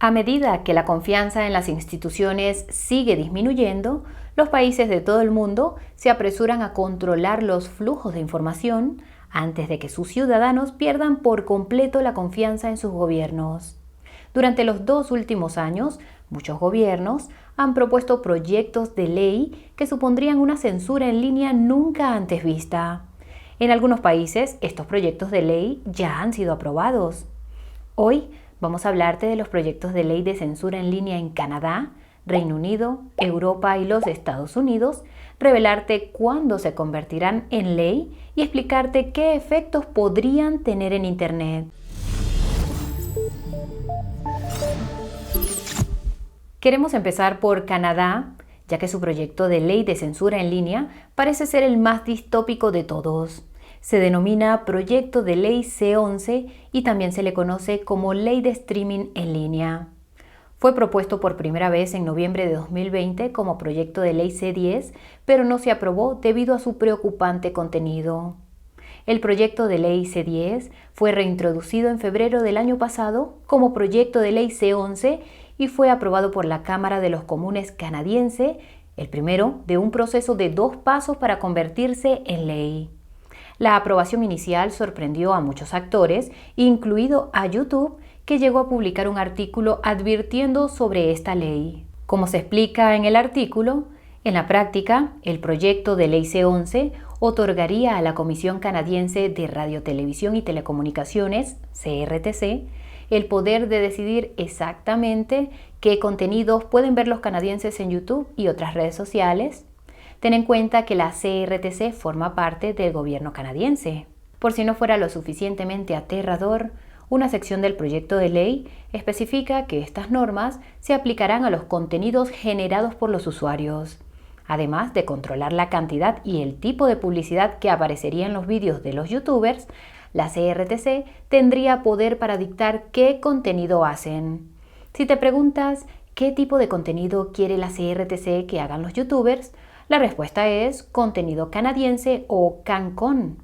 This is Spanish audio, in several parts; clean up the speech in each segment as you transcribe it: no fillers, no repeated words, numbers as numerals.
A medida que la confianza en las instituciones sigue disminuyendo, los países de todo el mundo se apresuran a controlar los flujos de información antes de que sus ciudadanos pierdan por completo la confianza en sus gobiernos. Durante los 2 últimos años, muchos gobiernos han propuesto proyectos de ley que supondrían una censura en línea nunca antes vista. En algunos países, estos proyectos de ley ya han sido aprobados. Hoy vamos a hablarte de los proyectos de ley de censura en línea en Canadá, Reino Unido, Europa y los Estados Unidos, revelarte cuándo se convertirán en ley y explicarte qué efectos podrían tener en Internet. Queremos empezar por Canadá, ya que su proyecto de ley de censura en línea parece ser el más distópico de todos. Se denomina Proyecto de Ley C11 y también se le conoce como Ley de Streaming en Línea. Fue propuesto por primera vez en noviembre de 2020 como Proyecto de Ley C10, pero no se aprobó debido a su preocupante contenido. El Proyecto de Ley C10 fue reintroducido en febrero del año pasado como Proyecto de Ley C11 y fue aprobado por la Cámara de los Comunes canadiense, el primero de un proceso de 2 pasos para convertirse en ley. La aprobación inicial sorprendió a muchos actores, incluido a YouTube, que llegó a publicar un artículo advirtiendo sobre esta ley. Como se explica en el artículo, en la práctica, el proyecto de ley C11 otorgaría a la Comisión Canadiense de Radio, Televisión y Telecomunicaciones, CRTC, el poder de decidir exactamente qué contenidos pueden ver los canadienses en YouTube y otras redes sociales. Ten en cuenta que la CRTC forma parte del gobierno canadiense. Por si no fuera lo suficientemente aterrador, una sección del proyecto de ley especifica que estas normas se aplicarán a los contenidos generados por los usuarios. Además de controlar la cantidad y el tipo de publicidad que aparecería en los vídeos de los youtubers, la CRTC tendría poder para dictar qué contenido hacen. Si te preguntas qué tipo de contenido quiere la CRTC que hagan los youtubers, la respuesta es contenido canadiense o CanCon.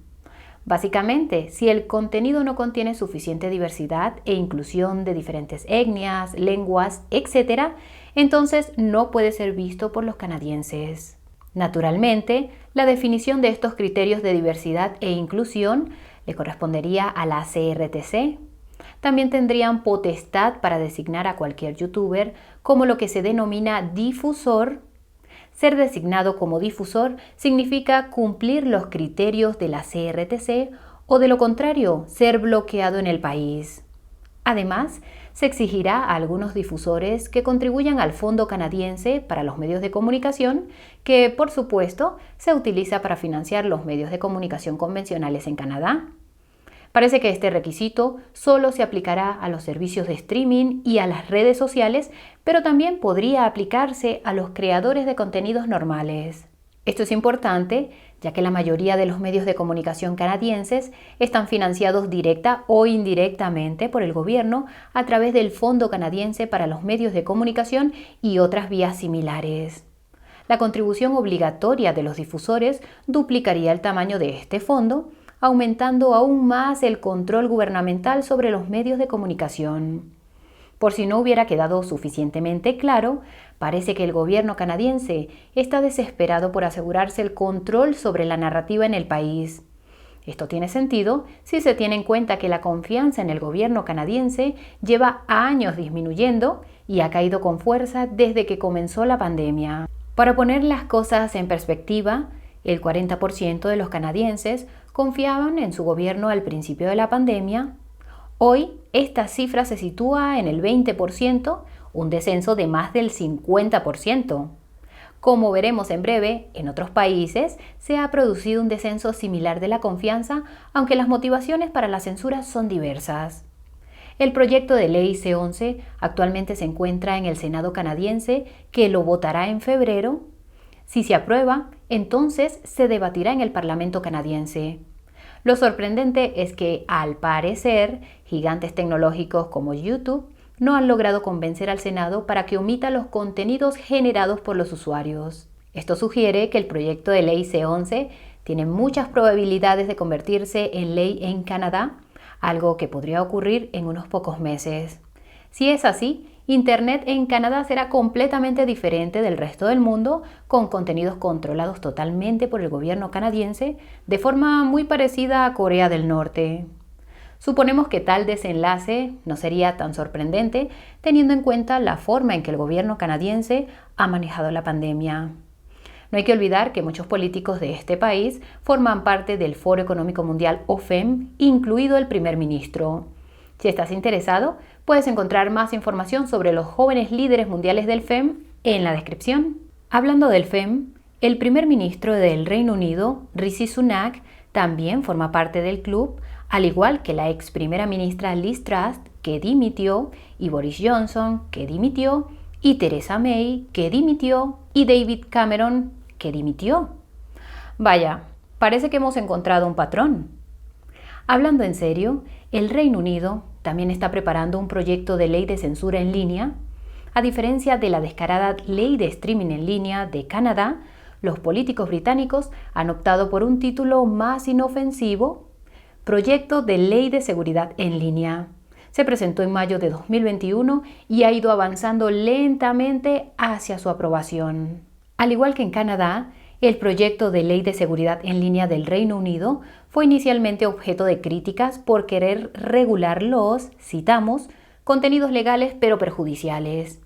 Básicamente, si el contenido no contiene suficiente diversidad e inclusión de diferentes etnias, lenguas, etc., entonces no puede ser visto por los canadienses. Naturalmente, la definición de estos criterios de diversidad e inclusión le correspondería a la CRTC. También tendrían potestad para designar a cualquier youtuber como lo que se denomina difusor. Ser designado como difusor significa cumplir los criterios de la CRTC o, de lo contrario, ser bloqueado en el país. Además, se exigirá a algunos difusores que contribuyan al Fondo Canadiense para los Medios de Comunicación, que, por supuesto, se utiliza para financiar los medios de comunicación convencionales en Canadá. Parece que este requisito solo se aplicará a los servicios de streaming y a las redes sociales, pero también podría aplicarse a los creadores de contenidos normales. Esto es importante, ya que la mayoría de los medios de comunicación canadienses están financiados directa o indirectamente por el gobierno a través del Fondo Canadiense para los Medios de Comunicación y otras vías similares. La contribución obligatoria de los difusores duplicaría el tamaño de este fondo, aumentando aún más el control gubernamental sobre los medios de comunicación. Por si no hubiera quedado suficientemente claro, parece que el gobierno canadiense está desesperado por asegurarse el control sobre la narrativa en el país. Esto tiene sentido si se tiene en cuenta que la confianza en el gobierno canadiense lleva años disminuyendo y ha caído con fuerza desde que comenzó la pandemia. Para poner las cosas en perspectiva, el 40% de los canadienses confiaban en su gobierno al principio de la pandemia. Hoy, esta cifra se sitúa en el 20%, un descenso de más del 50%. Como veremos en breve, en otros países se ha producido un descenso similar de la confianza, aunque las motivaciones para la censura son diversas. El proyecto de ley C11 actualmente se encuentra en el Senado canadiense, que lo votará en febrero. Si se aprueba, entonces se debatirá en el Parlamento canadiense. Lo sorprendente es que, al parecer, gigantes tecnológicos como YouTube no han logrado convencer al Senado para que omita los contenidos generados por los usuarios. Esto sugiere que el proyecto de ley C11 tiene muchas probabilidades de convertirse en ley en Canadá, algo que podría ocurrir en unos pocos meses. Si es así, Internet en Canadá será completamente diferente del resto del mundo, con contenidos controlados totalmente por el gobierno canadiense, de forma muy parecida a Corea del Norte. Suponemos que tal desenlace no sería tan sorprendente, teniendo en cuenta la forma en que el gobierno canadiense ha manejado la pandemia. No hay que olvidar que muchos políticos de este país forman parte del Foro Económico Mundial o FEM, incluido el primer ministro. Si estás interesado, puedes encontrar más información sobre los jóvenes líderes mundiales del FEM en la descripción. Hablando del FEM, el primer ministro del Reino Unido, Rishi Sunak, también forma parte del club, al igual que la ex primera ministra Liz Truss, que dimitió, y Boris Johnson, que dimitió, y Theresa May, que dimitió, y David Cameron, que dimitió. Vaya, parece que hemos encontrado un patrón. Hablando en serio, el Reino Unido también está preparando un proyecto de ley de censura en línea. A diferencia de la descarada ley de streaming en línea de Canadá, los políticos británicos han optado por un título más inofensivo: Proyecto de Ley de Seguridad en Línea. Se presentó en mayo de 2021 y ha ido avanzando lentamente hacia su aprobación. Al igual que en Canadá, el proyecto de Ley de Seguridad en Línea del Reino Unido fue inicialmente objeto de críticas por querer regular los, citamos, contenidos legales pero perjudiciales.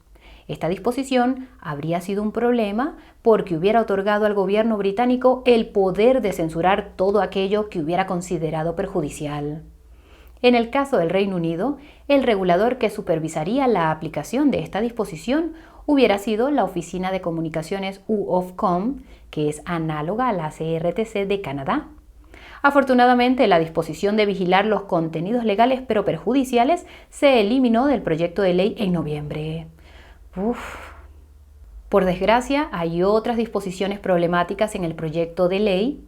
Esta disposición habría sido un problema porque hubiera otorgado al gobierno británico el poder de censurar todo aquello que hubiera considerado perjudicial. En el caso del Reino Unido, el regulador que supervisaría la aplicación de esta disposición hubiera sido la Oficina de Comunicaciones Ofcom, que es análoga a la CRTC de Canadá. Afortunadamente, la disposición de vigilar los contenidos legales pero perjudiciales se eliminó del proyecto de ley en noviembre. Por desgracia, hay otras disposiciones problemáticas en el proyecto de ley.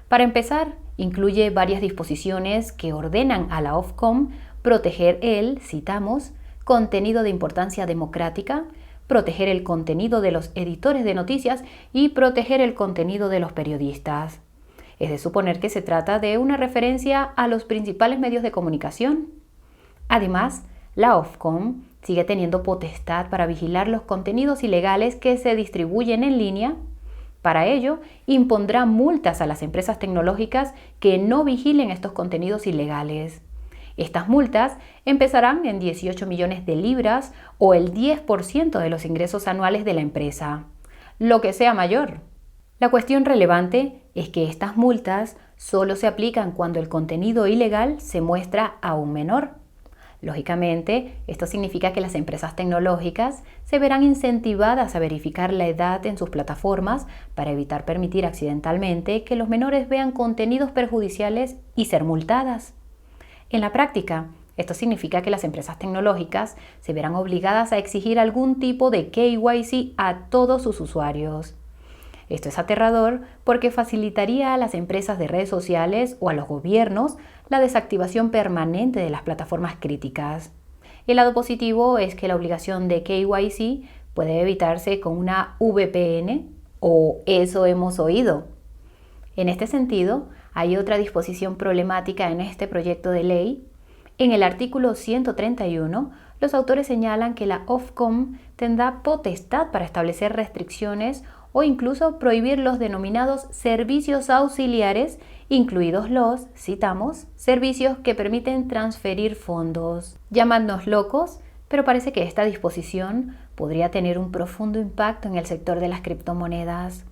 Para empezar, incluye varias disposiciones que ordenan a la Ofcom proteger el, citamos, contenido de importancia democrática, proteger el contenido de los editores de noticias y proteger el contenido de los periodistas. Es de suponer que se trata de una referencia a los principales medios de comunicación. Además, la Ofcom sigue teniendo potestad para vigilar los contenidos ilegales que se distribuyen en línea. Para ello, impondrá multas a las empresas tecnológicas que no vigilen estos contenidos ilegales. Estas multas empezarán en 18 millones de libras o el 10% de los ingresos anuales de la empresa, lo que sea mayor. La cuestión relevante es que estas multas solo se aplican cuando el contenido ilegal se muestra a un menor. Lógicamente, esto significa que las empresas tecnológicas se verán incentivadas a verificar la edad en sus plataformas para evitar permitir accidentalmente que los menores vean contenidos perjudiciales y ser multadas. En la práctica, esto significa que las empresas tecnológicas se verán obligadas a exigir algún tipo de KYC a todos sus usuarios. Esto es aterrador porque facilitaría a las empresas de redes sociales o a los gobiernos la desactivación permanente de las plataformas críticas. El lado positivo es que la obligación de KYC puede evitarse con una VPN, o eso hemos oído. En este sentido, hay otra disposición problemática en este proyecto de ley. En el artículo 131, los autores señalan que la Ofcom tendrá potestad para establecer restricciones o incluso prohibir los denominados servicios auxiliares, incluidos los, citamos, servicios que permiten transferir fondos. Llámanos locos, pero parece que esta disposición podría tener un profundo impacto en el sector de las criptomonedas.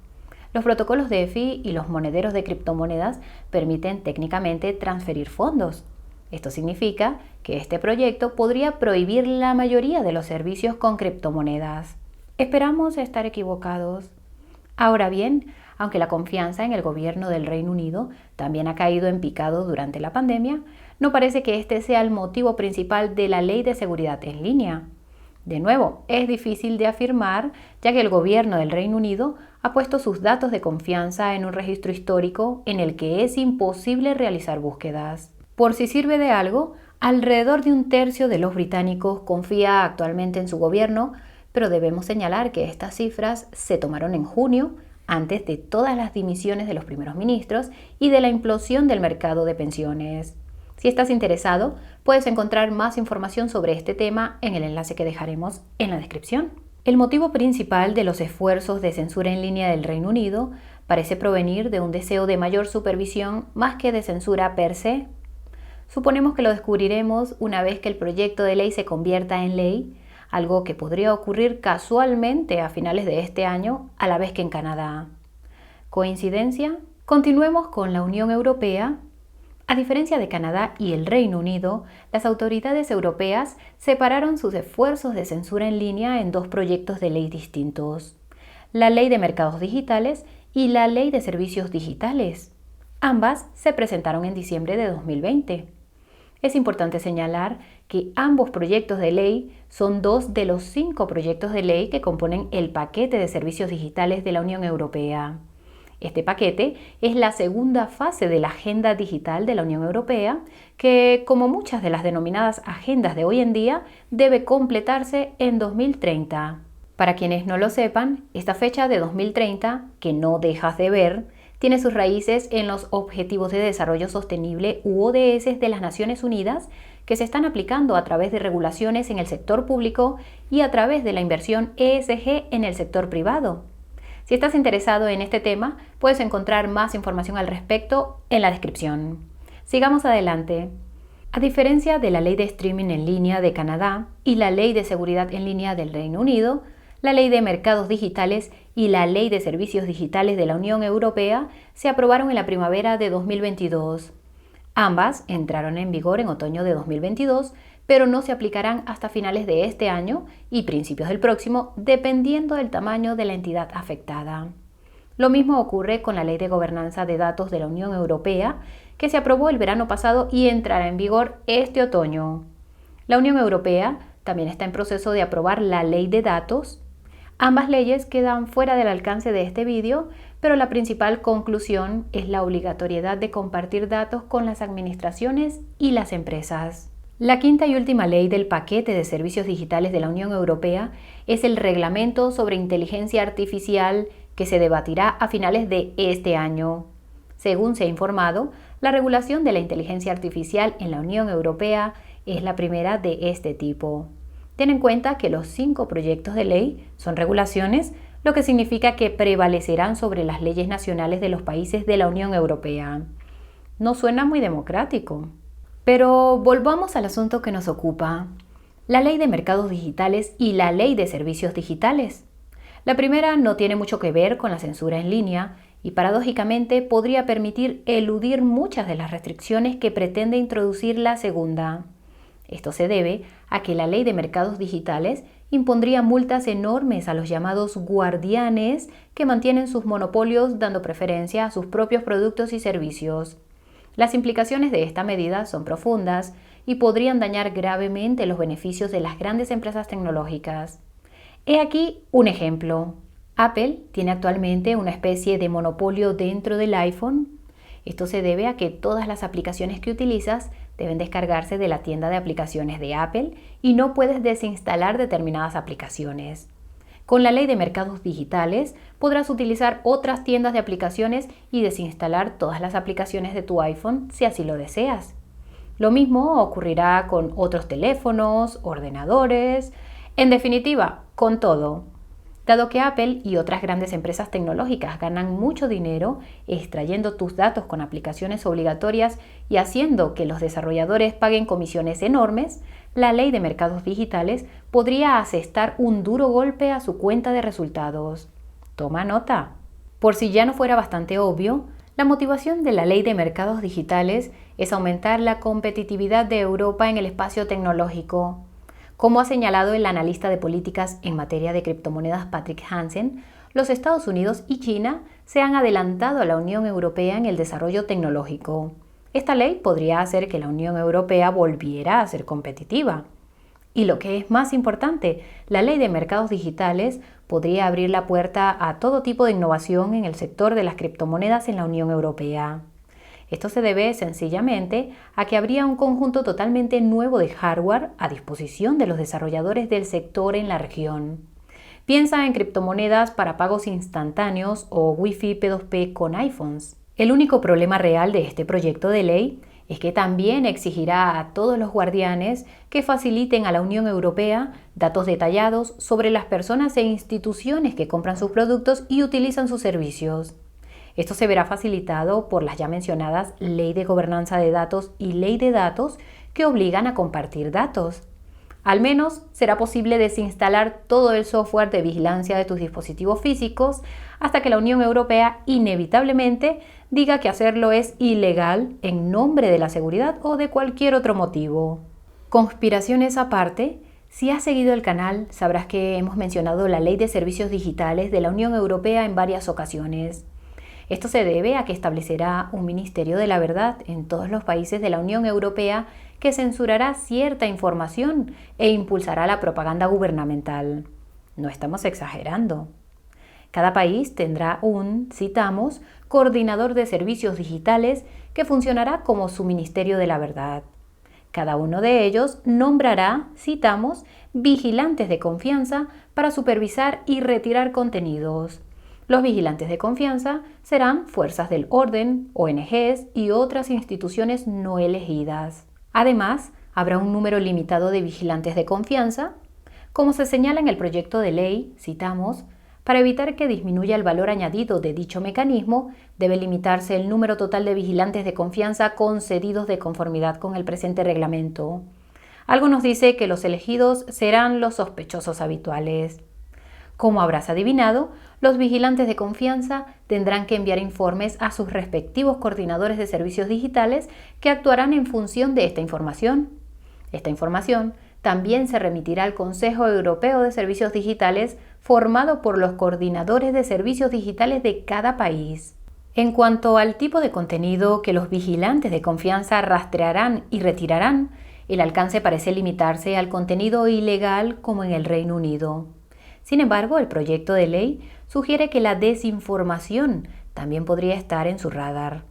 Los protocolos DeFi y los monederos de criptomonedas permiten técnicamente transferir fondos. Esto significa que este proyecto podría prohibir la mayoría de los servicios con criptomonedas. Esperamos estar equivocados. Ahora bien, aunque la confianza en el gobierno del Reino Unido también ha caído en picado durante la pandemia, no parece que este sea el motivo principal de la Ley de Seguridad en Línea. De nuevo, es difícil de afirmar, ya que el gobierno del Reino Unido ha puesto sus datos de confianza en un registro histórico en el que es imposible realizar búsquedas. Por si sirve de algo, alrededor de 1/3 de los británicos confía actualmente en su gobierno, pero debemos señalar que estas cifras se tomaron en junio, antes de todas las dimisiones de los primeros ministros y de la implosión del mercado de pensiones. Si estás interesado, puedes encontrar más información sobre este tema en el enlace que dejaremos en la descripción. El motivo principal de los esfuerzos de censura en línea del Reino Unido parece provenir de un deseo de mayor supervisión más que de censura per se. Suponemos que lo descubriremos una vez que el proyecto de ley se convierta en ley, algo que podría ocurrir casualmente a finales de este año, a la vez que en Canadá. ¿Coincidencia? Continuemos con la Unión Europea. A diferencia de Canadá y el Reino Unido, las autoridades europeas separaron sus esfuerzos de censura en línea en dos proyectos de ley distintos: la Ley de Mercados Digitales y la Ley de Servicios Digitales. Ambas se presentaron en diciembre de 2020. Es importante señalar que ambos proyectos de ley son dos de los 5 proyectos de ley que componen el paquete de servicios digitales de la Unión Europea. Este paquete es la segunda fase de la Agenda Digital de la Unión Europea, que, como muchas de las denominadas agendas de hoy en día, debe completarse en 2030. Para quienes no lo sepan, esta fecha de 2030, que no dejas de ver, tiene sus raíces en los Objetivos de Desarrollo Sostenible u ODS de las Naciones Unidas, que se están aplicando a través de regulaciones en el sector público y a través de la inversión ESG en el sector privado. Si estás interesado en este tema, puedes encontrar más información al respecto en la descripción. Sigamos adelante. A diferencia de la Ley de Streaming en línea de Canadá y la Ley de Seguridad en línea del Reino Unido, la Ley de Mercados Digitales y la Ley de Servicios Digitales de la Unión Europea se aprobaron en la primavera de 2022. Ambas entraron en vigor en otoño de 2022, pero no se aplicarán hasta finales de este año y principios del próximo, dependiendo del tamaño de la entidad afectada. Lo mismo ocurre con la Ley de Gobernanza de Datos de la Unión Europea, que se aprobó el verano pasado y entrará en vigor este otoño. La Unión Europea también está en proceso de aprobar la Ley de Datos. Ambas leyes quedan fuera del alcance de este vídeo, pero la principal conclusión es la obligatoriedad de compartir datos con las administraciones y las empresas. La quinta y última ley del paquete de servicios digitales de la Unión Europea es el Reglamento sobre Inteligencia Artificial, que se debatirá a finales de este año. Según se ha informado, la regulación de la inteligencia artificial en la Unión Europea es la primera de este tipo. Ten en cuenta que los 5 proyectos de ley son regulaciones, lo que significa que prevalecerán sobre las leyes nacionales de los países de la Unión Europea. No suena muy democrático. Pero volvamos al asunto que nos ocupa: la Ley de Mercados Digitales y la Ley de Servicios Digitales. La primera no tiene mucho que ver con la censura en línea y paradójicamente podría permitir eludir muchas de las restricciones que pretende introducir la segunda. Esto se debe a que la Ley de Mercados Digitales impondría multas enormes a los llamados guardianes que mantienen sus monopolios dando preferencia a sus propios productos y servicios. Las implicaciones de esta medida son profundas y podrían dañar gravemente los beneficios de las grandes empresas tecnológicas. He aquí un ejemplo. Apple tiene actualmente una especie de monopolio dentro del iPhone. Esto se debe a que todas las aplicaciones que utilizas deben descargarse de la tienda de aplicaciones de Apple y no puedes desinstalar determinadas aplicaciones. Con la Ley de Mercados Digitales podrás utilizar otras tiendas de aplicaciones y desinstalar todas las aplicaciones de tu iPhone si así lo deseas. Lo mismo ocurrirá con otros teléfonos, ordenadores, en definitiva, con todo. Dado que Apple y otras grandes empresas tecnológicas ganan mucho dinero extrayendo tus datos con aplicaciones obligatorias y haciendo que los desarrolladores paguen comisiones enormes, la Ley de Mercados Digitales podría asestar un duro golpe a su cuenta de resultados. Toma nota. Por si ya no fuera bastante obvio, la motivación de la Ley de Mercados Digitales es aumentar la competitividad de Europa en el espacio tecnológico. Como ha señalado el analista de políticas en materia de criptomonedas Patrick Hansen, los Estados Unidos y China se han adelantado a la Unión Europea en el desarrollo tecnológico. Esta ley podría hacer que la Unión Europea volviera a ser competitiva. Y lo que es más importante, la Ley de Mercados Digitales podría abrir la puerta a todo tipo de innovación en el sector de las criptomonedas en la Unión Europea. Esto se debe sencillamente a que habría un conjunto totalmente nuevo de hardware a disposición de los desarrolladores del sector en la región. Piensa en criptomonedas para pagos instantáneos o Wi-Fi P2P con iPhones. El único problema real de este proyecto de ley es que también exigirá a todos los guardianes que faciliten a la Unión Europea datos detallados sobre las personas e instituciones que compran sus productos y utilizan sus servicios. Esto se verá facilitado por las ya mencionadas Ley de Gobernanza de Datos y Ley de Datos que obligan a compartir datos. Al menos será posible desinstalar todo el software de vigilancia de tus dispositivos físicos hasta que la Unión Europea inevitablemente diga que hacerlo es ilegal en nombre de la seguridad o de cualquier otro motivo. Conspiraciones aparte, si has seguido el canal sabrás que hemos mencionado la Ley de Servicios Digitales de la Unión Europea en varias ocasiones. Esto se debe a que establecerá un Ministerio de la Verdad en todos los países de la Unión Europea que censurará cierta información e impulsará la propaganda gubernamental. No estamos exagerando. Cada país tendrá citamos, coordinador de servicios digitales que funcionará como su Ministerio de la Verdad. Cada uno de ellos nombrará, citamos, vigilantes de confianza para supervisar y retirar contenidos. Los vigilantes de confianza serán fuerzas del orden, ONGs y otras instituciones no elegidas. Además, habrá un número limitado de vigilantes de confianza. Como se señala en el proyecto de ley, citamos, para evitar que disminuya el valor añadido de dicho mecanismo, debe limitarse el número total de vigilantes de confianza concedidos de conformidad con el presente reglamento. Algo nos dice que los elegidos serán los sospechosos habituales. Como habrás adivinado, los vigilantes de confianza tendrán que enviar informes a sus respectivos coordinadores de servicios digitales que actuarán en función de esta información. Esta información también se remitirá al Consejo Europeo de Servicios Digitales, formado por los coordinadores de servicios digitales de cada país. En cuanto al tipo de contenido que los vigilantes de confianza rastrearán y retirarán, el alcance parece limitarse al contenido ilegal como en el Reino Unido. Sin embargo, el proyecto de ley sugiere que la desinformación también podría estar en su radar.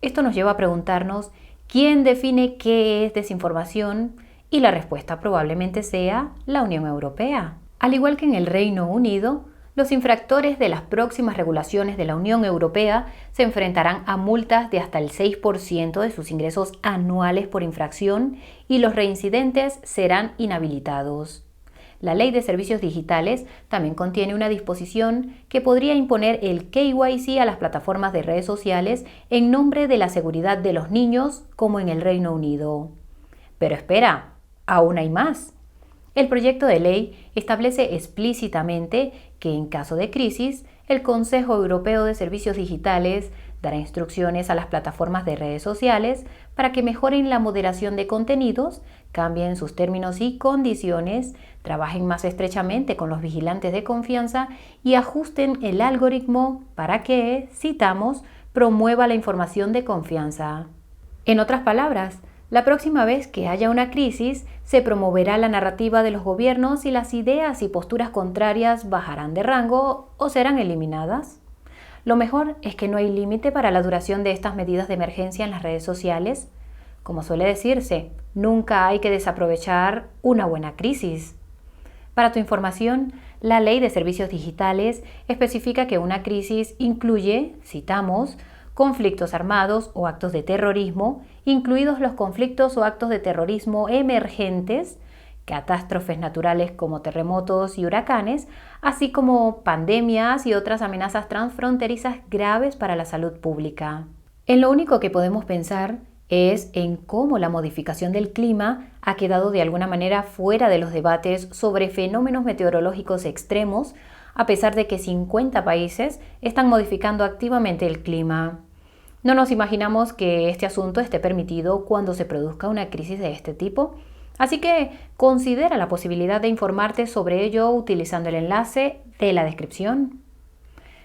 Esto nos lleva a preguntarnos quién define qué es desinformación y la respuesta probablemente sea la Unión Europea. Al igual que en el Reino Unido, los infractores de las próximas regulaciones de la Unión Europea se enfrentarán a multas de hasta el 6% de sus ingresos anuales por infracción y los reincidentes serán inhabilitados. La Ley de Servicios Digitales también contiene una disposición que podría imponer el KYC a las plataformas de redes sociales en nombre de la seguridad de los niños, como en el Reino Unido. Pero espera, aún hay más. El proyecto de ley establece explícitamente que en caso de crisis, el Consejo Europeo de Servicios Digitales dará instrucciones a las plataformas de redes sociales para que mejoren la moderación de contenidos, cambien sus términos y condiciones, trabajen más estrechamente con los vigilantes de confianza y ajusten el algoritmo para que, citamos, promueva la información de confianza. En otras palabras, la próxima vez que haya una crisis, se promoverá la narrativa de los gobiernos y las ideas y posturas contrarias bajarán de rango o serán eliminadas. Lo mejor es que no hay límite para la duración de estas medidas de emergencia en las redes sociales. Como suele decirse, nunca hay que desaprovechar una buena crisis. Para tu información, la Ley de Servicios Digitales especifica que una crisis incluye, citamos, conflictos armados o actos de terrorismo, incluidos los conflictos o actos de terrorismo emergentes, catástrofes naturales como terremotos y huracanes, así como pandemias y otras amenazas transfronterizas graves para la salud pública. En lo único que podemos pensar es en cómo la modificación del clima ha quedado de alguna manera fuera de los debates sobre fenómenos meteorológicos extremos, a pesar de que 50 países están modificando activamente el clima. No nos imaginamos que este asunto esté permitido cuando se produzca una crisis de este tipo, así que considera la posibilidad de informarte sobre ello utilizando el enlace de la descripción.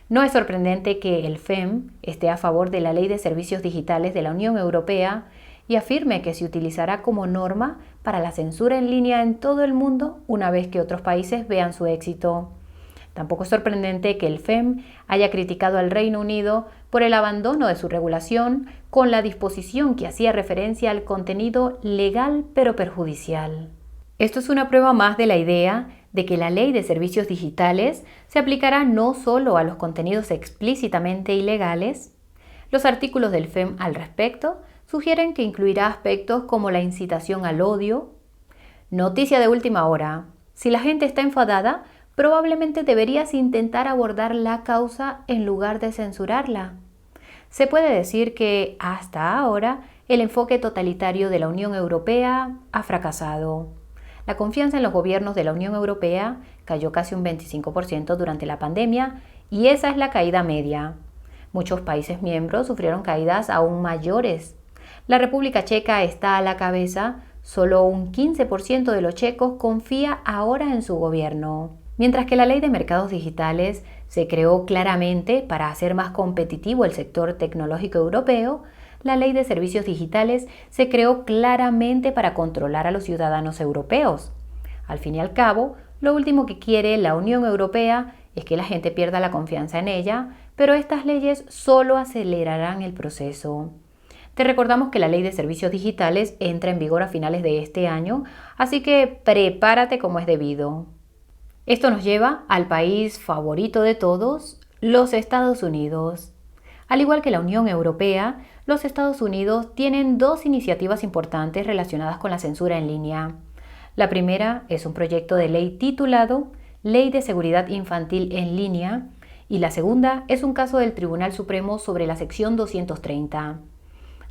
No es sorprendente que el FEM esté a favor de la Ley de Servicios Digitales de la Unión Europea y afirme que se utilizará como norma para la censura en línea en todo el mundo una vez que otros países vean su éxito. Tampoco es sorprendente que el FEM haya criticado al Reino Unido por el abandono de su regulación con la disposición que hacía referencia al contenido legal pero perjudicial. Esto es una prueba más de la idea de que la Ley de Servicios Digitales se aplicará no solo a los contenidos explícitamente ilegales. Los artículos del FEM al respecto sugieren que incluirá aspectos como la incitación al odio. Noticia de última hora. Si la gente está enfadada, probablemente deberías intentar abordar la causa en lugar de censurarla. Se puede decir que, hasta ahora, el enfoque totalitario de la Unión Europea ha fracasado. La confianza en los gobiernos de la Unión Europea cayó casi un 25% durante la pandemia y esa es la caída media. Muchos países miembros sufrieron caídas aún mayores. La República Checa está a la cabeza, solo un 15% de los checos confía ahora en su gobierno. Mientras que la Ley de Mercados Digitales se creó claramente para hacer más competitivo el sector tecnológico europeo, la Ley de Servicios Digitales se creó claramente para controlar a los ciudadanos europeos. Al fin y al cabo, lo último que quiere la Unión Europea es que la gente pierda la confianza en ella, pero estas leyes solo acelerarán el proceso. Te recordamos que la Ley de Servicios Digitales entra en vigor a finales de este año, así que prepárate como es debido. Esto nos lleva al país favorito de todos, los Estados Unidos. Al igual que la Unión Europea, los Estados Unidos tienen dos iniciativas importantes relacionadas con la censura en línea. La primera es un proyecto de ley titulado Ley de Seguridad Infantil en Línea y la segunda es un caso del Tribunal Supremo sobre la sección 230.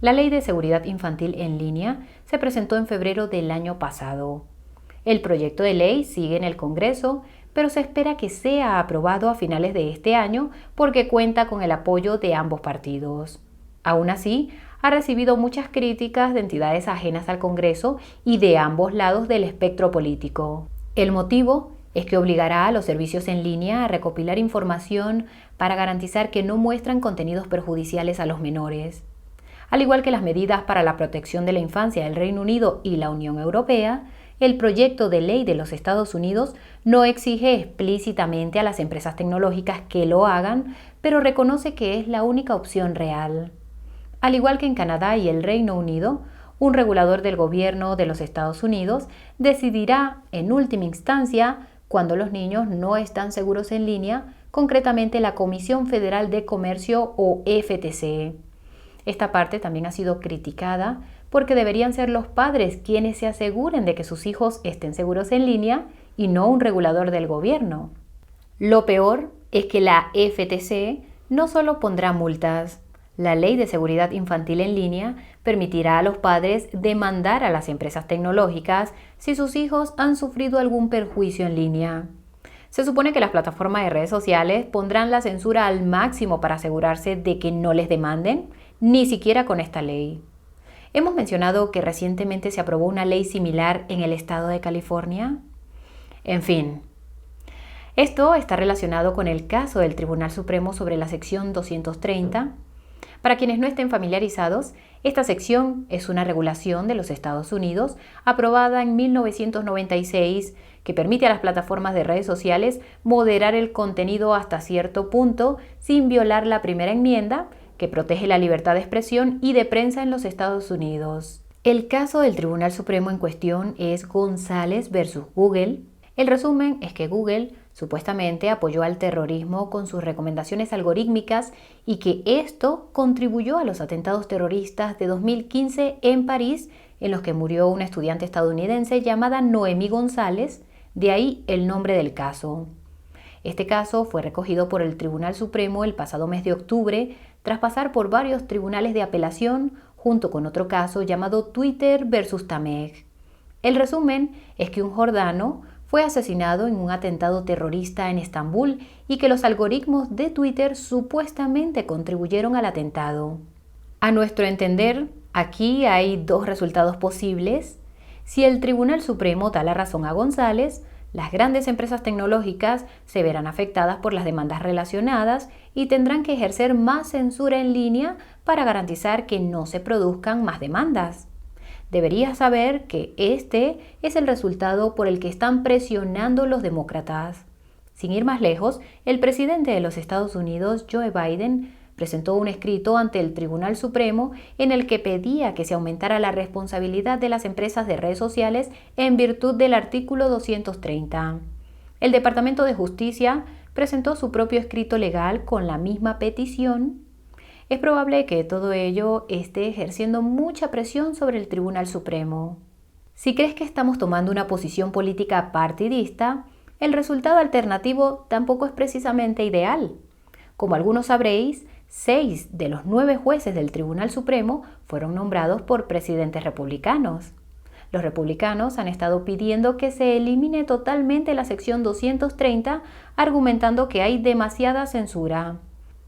La Ley de Seguridad Infantil en Línea se presentó en febrero del año pasado. El proyecto de ley sigue en el Congreso, pero se espera que sea aprobado a finales de este año porque cuenta con el apoyo de ambos partidos. Aún así, ha recibido muchas críticas de entidades ajenas al Congreso y de ambos lados del espectro político. El motivo es que obligará a los servicios en línea a recopilar información para garantizar que no muestran contenidos perjudiciales a los menores. Al igual que las medidas para la protección de la infancia del Reino Unido y la Unión Europea, el proyecto de ley de los Estados Unidos no exige explícitamente a las empresas tecnológicas que lo hagan, pero reconoce que es la única opción real. Al igual que en Canadá y el Reino Unido, un regulador del gobierno de los Estados Unidos decidirá, en última instancia, cuando los niños no están seguros en línea, concretamente la Comisión Federal de Comercio o FTC. Esta parte también ha sido criticada porque deberían ser los padres quienes se aseguren de que sus hijos estén seguros en línea y no un regulador del gobierno. Lo peor es que la FTC no solo pondrá multas. La Ley de Seguridad Infantil en Línea permitirá a los padres demandar a las empresas tecnológicas si sus hijos han sufrido algún perjuicio en línea. Se supone que las plataformas de redes sociales pondrán la censura al máximo para asegurarse de que no les demanden, ni siquiera con esta ley. Hemos mencionado que recientemente se aprobó una ley similar en el estado de California. En fin, esto está relacionado con el caso del Tribunal Supremo sobre la sección 230. Para quienes no estén familiarizados, esta sección es una regulación de los Estados Unidos aprobada en 1996 que permite a las plataformas de redes sociales moderar el contenido hasta cierto punto sin violar la primera enmienda que protege la libertad de expresión y de prensa en los Estados Unidos. El caso del Tribunal Supremo en cuestión es González versus Google. El resumen es que Google supuestamente apoyó al terrorismo con sus recomendaciones algorítmicas y que esto contribuyó a los atentados terroristas de 2015 en París, en los que murió una estudiante estadounidense llamada Noemí González, de ahí el nombre del caso. Este caso fue recogido por el Tribunal Supremo el pasado mes de octubre, tras pasar por varios tribunales de apelación, junto con otro caso llamado Twitter versus Tameg. El resumen es que un jordano fue asesinado en un atentado terrorista en Estambul y que los algoritmos de Twitter supuestamente contribuyeron al atentado. A nuestro entender, aquí hay dos resultados posibles. Si el Tribunal Supremo da la razón a González, las grandes empresas tecnológicas se verán afectadas por las demandas relacionadas y tendrán que ejercer más censura en línea para garantizar que no se produzcan más demandas. Deberías saber que este es el resultado por el que están presionando los demócratas. Sin ir más lejos, el presidente de los Estados Unidos, Joe Biden, presentó un escrito ante el Tribunal Supremo en el que pedía que se aumentara la responsabilidad de las empresas de redes sociales en virtud del artículo 230. El Departamento de Justicia presentó su propio escrito legal con la misma petición. es probable que todo ello esté ejerciendo mucha presión sobre el Tribunal Supremo. Si crees que estamos tomando una posición política partidista, el resultado alternativo tampoco es precisamente ideal. Como algunos sabréis, 6 de los 9 jueces del Tribunal Supremo fueron nombrados por presidentes republicanos. Los republicanos han estado pidiendo que se elimine totalmente la sección 230, argumentando que hay demasiada censura.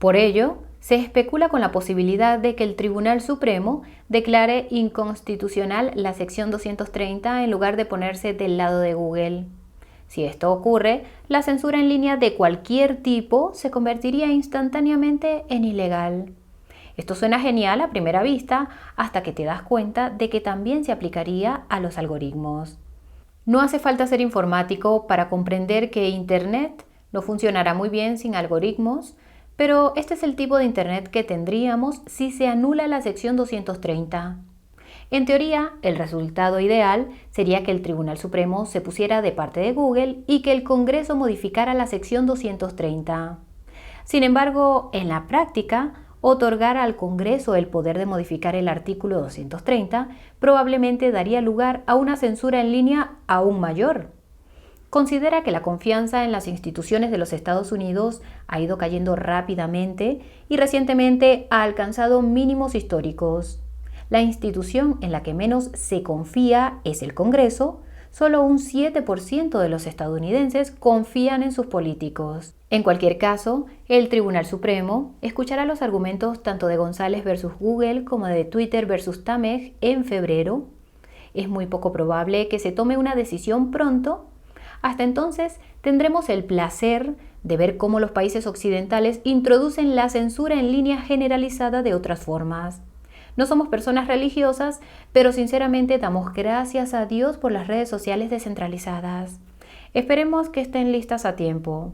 Por ello, se especula con la posibilidad de que el Tribunal Supremo declare inconstitucional la sección 230 en lugar de ponerse del lado de Google. Si esto ocurre, la censura en línea de cualquier tipo se convertiría instantáneamente en ilegal. Esto suena genial a primera vista hasta que te das cuenta de que también se aplicaría a los algoritmos. No hace falta ser informático para comprender que Internet no funcionará muy bien sin algoritmos, pero este es el tipo de Internet que tendríamos si se anula la sección 230. En teoría, el resultado ideal sería que el Tribunal Supremo se pusiera de parte de Google y que el Congreso modificara la sección 230. Sin embargo, en la práctica, otorgar al Congreso el poder de modificar el artículo 230 probablemente daría lugar a una censura en línea aún mayor. Considera que la confianza en las instituciones de los Estados Unidos ha ido cayendo rápidamente y recientemente ha alcanzado mínimos históricos. La institución en la que menos se confía es el Congreso. Solo un 7% de los estadounidenses confían en sus políticos. En cualquier caso, el Tribunal Supremo escuchará los argumentos tanto de González versus Google como de Twitter versus Tameg en febrero. Es muy poco probable que se tome una decisión pronto. Hasta entonces, tendremos el placer de ver cómo los países occidentales introducen la censura en línea generalizada de otras formas. No somos personas religiosas, pero sinceramente damos gracias a Dios por las redes sociales descentralizadas. Esperemos que estén listas a tiempo.